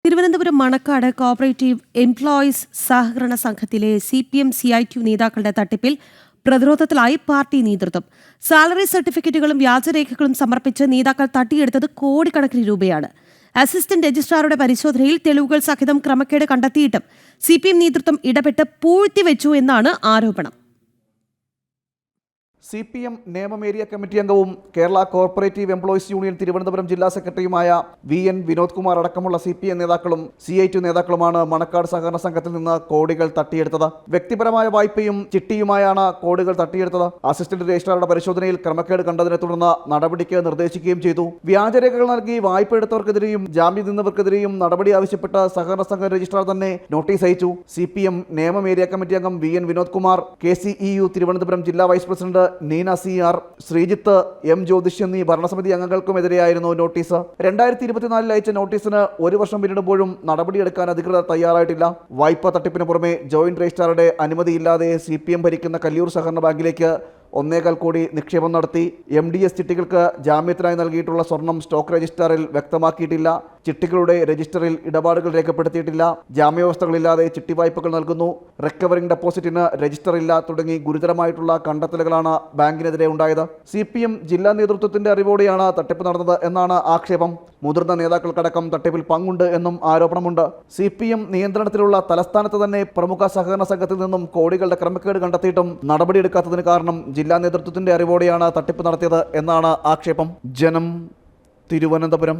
Thiruvananthapuram Manacaud cooperative employees സഹകരണ സംഘത്തിലെ CPM CITU നേതാക്കളുടെ തട്ടിപ്പിൽ പ്രതിരോധത്തിലായി പാർട്ടി നേതൃത്വം. സാലറി സർട്ടിഫിക്കറ്റുകളും വ്യാജരേഖകളും സമർപ്പിച്ച് നേതാക്കൾ തട്ടിയെടുത്തത് കോടിക്കണക്കിന് രൂപയാണ്. അസിസ്റ്റന്റ് രജിസ്ട്രാറുടെ പരിശോധനയിൽ തെളിവുകൾ സഹിതം ക്രമക്കേട് കണ്ടെത്തിയിട്ടും CPM നേതൃത്വം ഇടപെട്ട് പൂഴ്ത്തിവെച്ചു എന്നാണ് ആരോപണം. CPM നേമം ഏരിയ കമ്മിറ്റി അംഗവും Kerala corporative employees union Thiruvananthapuram ജില്ലാ സെക്രട്ടറിയുമായ VN വിനോദ് കുമാർ അടക്കമുള്ള CPM നേതാക്കളും CITU നേതാക്കളുമാണ് മണക്കാട് സഹകരണ സംഘത്തിൽ നിന്ന് കോടികൾ തട്ടിയെടുത്തത്. വ്യക്തിപരമായ വായ്പയും ചിട്ടിയുമായാണ് കോടികൾ തട്ടിയെടുത്തത്. അസിസ്റ്റന്റ് രജിസ്ട്രാറുടെ പരിശോധനയിൽ ക്രമക്കേട് കണ്ടതിനെ തുടർന്ന് നടപടിക്ക് നിർദ്ദേശിക്കുകയും ചെയ്തു. വ്യാജരേഖകൾ നൽകി വായ്പ എടുത്തവർക്കെതിരെയും ജാമ്യം നിന്നവർക്കെതിരെയും നടപടി ആവശ്യപ്പെട്ട് സഹകരണ സംഘ രജിസ്ട്രാർ തന്നെ നോട്ടീസ് അയച്ചു. CPM നേമം ഏരിയ കമ്മിറ്റി അംഗം VN വിനോദ് കുമാർ, KCEU തിരുവനന്തപുരം ജില്ലാ vice president Neena CR, Sreejith, M Jyothish എന്നീ ഭരണസമിതി അംഗങ്ങൾക്കുമെതിരെയായിരുന്നു നോട്ടീസ്. 2024 അയച്ച നോട്ടീസിന് 1 വർഷം പിന്നിടുമ്പോഴും നടപടിയെടുക്കാൻ അധികൃതർ തയ്യാറായിട്ടില്ല. വായ്പാ തട്ടിപ്പിന് പുറമെ ജോയിന്റ് രജിസ്ട്രാറുടെ അനുമതിയില്ലാതെ CPM ഭരിക്കുന്ന കല്ലിയൂർ സഹകരണ ബാങ്കിലേക്ക് 1.25 കോടി നിക്ഷേപം നടത്തി. MDS ചിട്ടികൾക്ക് ജാമ്യത്തിനായി നൽകിയിട്ടുള്ള സ്വർണം സ്റ്റോക്ക് രജിസ്റ്ററിൽ വ്യക്തമാക്കിയിട്ടില്ല. ചിട്ടികളുടെ രജിസ്റ്ററിൽ ഇടപാടുകൾ രേഖപ്പെടുത്തിയിട്ടില്ല. ജാമ്യവ്യവസ്ഥകളില്ലാതെ ചിട്ടി വായ്പകൾ നൽകുന്നു. റിക്കവറിംഗ് ഡെപ്പോസിറ്റിന് രജിസ്റ്റർ ഇല്ല തുടങ്ങി ഗുരുതരമായിട്ടുള്ള കണ്ടെത്തലുകളാണ് ബാങ്കിനെതിരെ ഉണ്ടായത്. CPM ജില്ലാ നേതൃത്വത്തിന്റെ അറിവോടെയാണ് തട്ടിപ്പ് നടന്നത് എന്നാണ് ആക്ഷേപം. മുതിർന്ന നേതാക്കൾക്കടക്കം തട്ടിപ്പിൽ പങ്കുണ്ട് എന്നും ആരോപണമുണ്ട്. CPM നിയന്ത്രണത്തിലുള്ള തലസ്ഥാനത്ത് തന്നെ പ്രമുഖ സഹകരണ സംഘത്തിൽ നിന്നും കോടികളുടെ ക്രമക്കേട് കണ്ടെത്തിയിട്ടും നടപടിയെടുക്കാത്തതിന് കാരണം ജില്ലാ നേതൃത്വത്തിന്റെ അറിവോടെയാണ് തട്ടിപ്പ് നടത്തിയത് എന്നാണ് ആക്ഷേപം. ജനം, തിരുവനന്തപുരം.